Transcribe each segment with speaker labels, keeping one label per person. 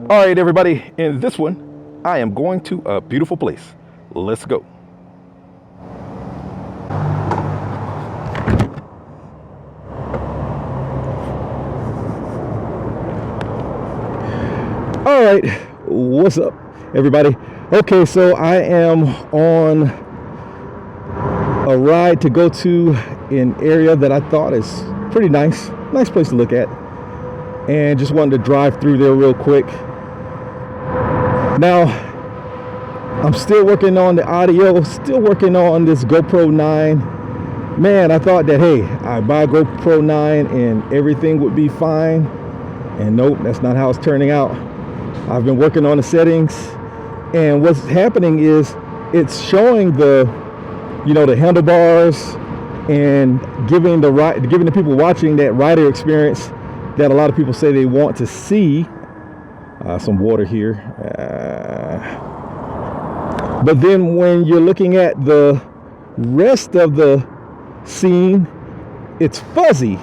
Speaker 1: All right, everybody, in this one, I am going to a beautiful place. Let's go. All right, what's up, everybody? Okay, so I am on a ride to go to an area that I thought is pretty nice place to look at, and just wanted to drive through there real quick. Now, I'm still working on the audio, still working on this GoPro 9. Man, I thought that, hey, I buy a GoPro 9 and everything would be fine. And nope, that's not how it's turning out. I've been working on the settings, and what's happening is it's showing the handlebars and giving the people watching that rider experience that a lot of people say they want to see. Some water here. But then when you're looking at the rest of the scene, it's fuzzy.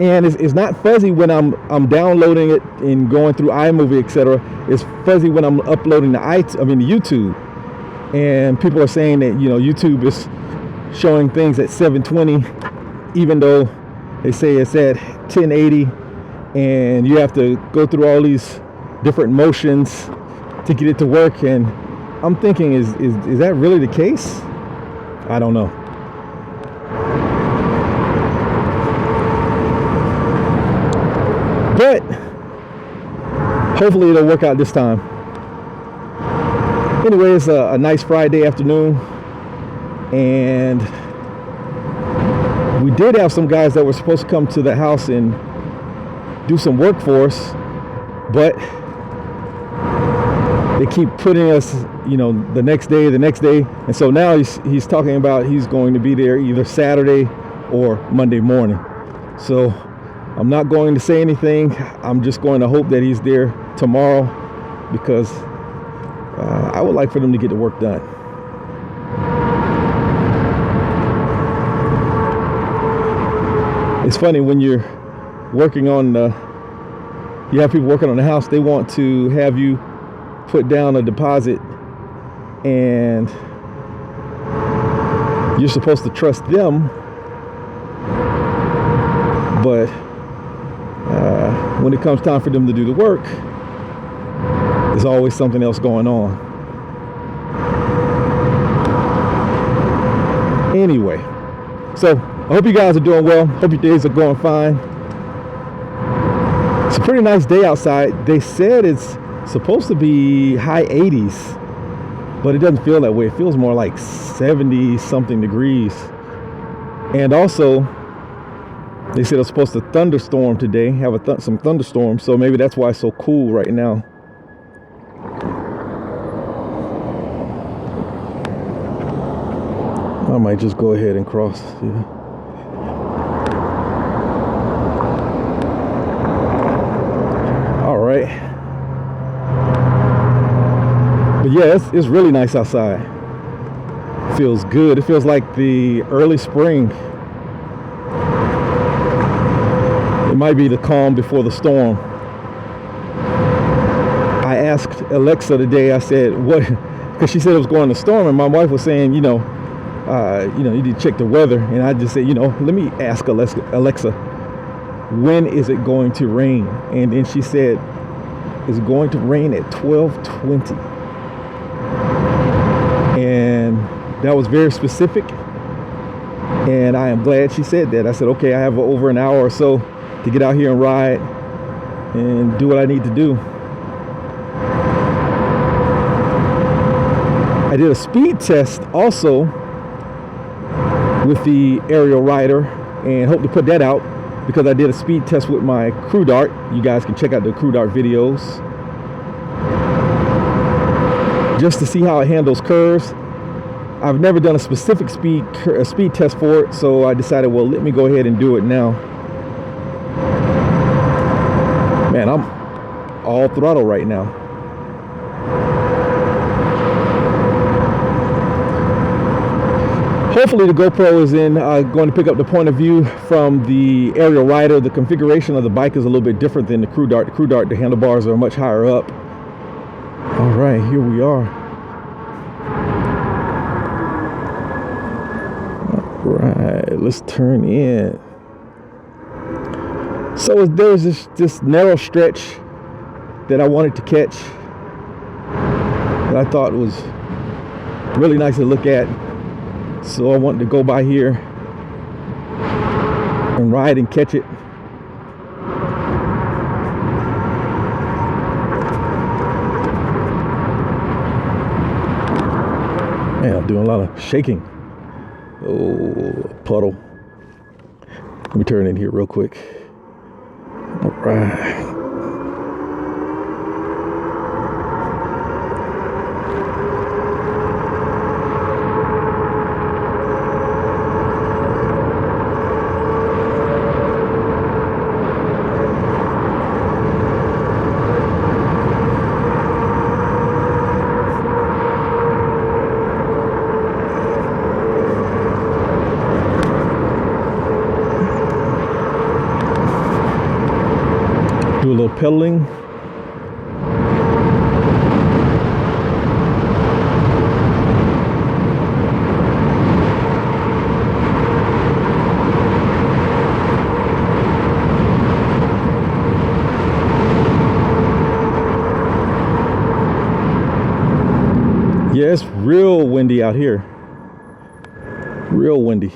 Speaker 1: And it's not fuzzy when I'm downloading it and going through iMovie, etc. It's fuzzy when I'm uploading to YouTube. And people are saying that, YouTube is showing things at 720, even though they say it's at 1080, and you have to go through all these different motions to get it to work. And I'm thinking, is that really the case? I don't know. But hopefully it'll work out this time. Anyway, it's a nice Friday afternoon, and we did have some guys that were supposed to come to the house and do some work for us, but they keep putting us, the next day. And so now he's talking about he's going to be there either Saturday or Monday morning. So I'm not going to say anything. I'm just going to hope that he's there tomorrow, because I would like for them to get the work done. It's funny when you're working on you have people working on the house, they want to have you put down a deposit, and you're supposed to trust them, but when it comes time for them to do the work, there's always something else going on. Anyway, so I hope you guys are doing well. Hope your days are going fine. It's a pretty nice day outside. They said it's supposed to be high 80s, but it doesn't feel that way. It feels more like 70 something degrees. And also, they said it's supposed to thunderstorm today, have some thunderstorms, so maybe that's why it's so cool right now. I might just go ahead and cross. Yeah. All right. But yeah, it's really nice outside. Feels good. It feels like the early spring. It might be the calm before the storm. I asked Alexa today, I said, what? Because she said it was going to storm, and my wife was saying, you need to check the weather. And I just said, let me ask Alexa, when is it going to rain? And then she said, it's going to rain at 12:20. And that was very specific. And I am glad she said that. I said, okay, I have over an hour or so to get out here and ride and do what I need to do. I did a speed test also with the Ariel rider, and hope to put that out, because I did a speed test with my Crew Dart. You guys can check out the Crew Dart videos just to see how it handles curves. I've never done a specific speed test for it, so I decided, well, let me go ahead and do it now. Man, I'm all throttle right now. Hopefully the GoPro is going to pick up the point of view from the Ariel rider. The configuration of the bike is a little bit different than the Crew Dart. The Crew Dart, the handlebars are much higher up, All right, here we are. All right, let's turn in. So there's this narrow stretch that I wanted to catch that I thought was really nice to look at. So I wanted to go by here and ride and catch it. Man, I'm doing a lot of shaking. Oh, puddle. Let me turn in here real quick. All right. Do a little pedaling. Yeah, it's real windy out here. Real windy.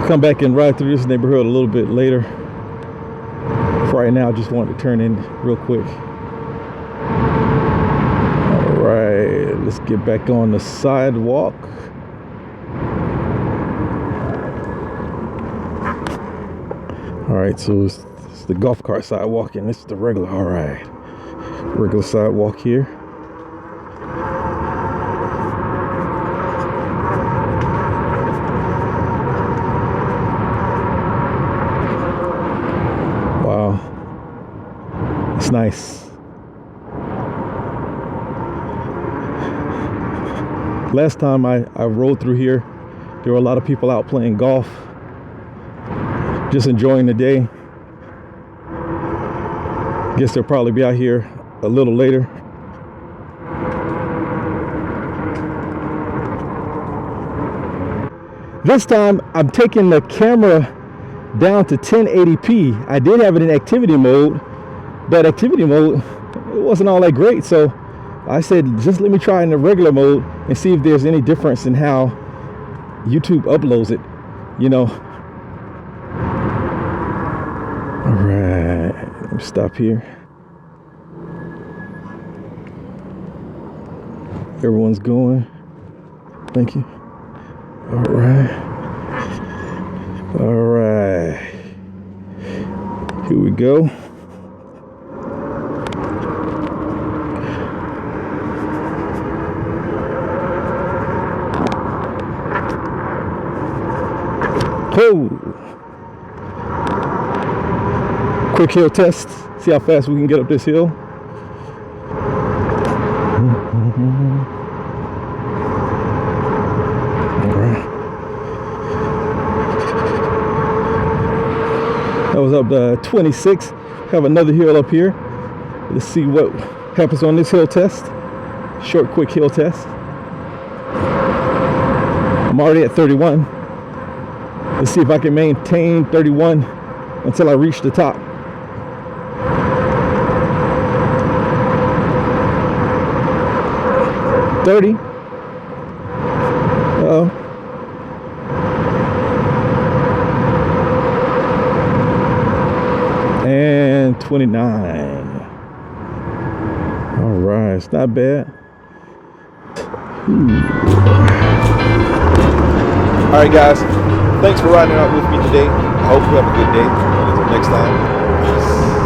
Speaker 1: Come back and ride through this neighborhood a little bit later. For right now, I just wanted to turn in real quick. All right, let's get back on the sidewalk. All right, so it's the golf cart sidewalk and this is the regular. All right, regular sidewalk here. Nice. Last time I rode through here, there were a lot of people out playing golf, just enjoying the day. Guess they'll probably be out here a little later. This time I'm taking the camera down to 1080p. I did have it in activity mode, but activity mode, it wasn't all that great. So I said, just let me try in the regular mode and see if there's any difference in how YouTube uploads it, you know. All right, let me stop here. Everyone's going. Thank you. All right. All right. Here we go. Oh! Quick hill test. See how fast we can get up this hill. All right. That was up to 26. Have another hill up here. Let's see what happens on this hill test. Short, quick hill test. I'm already at 31. Let's see if I can maintain 31 until I reach the top. $30. Uh-oh. And 29. All right, it's not bad. All right, guys. Thanks for riding out with me today. I hope you have a good day. Until next time, peace.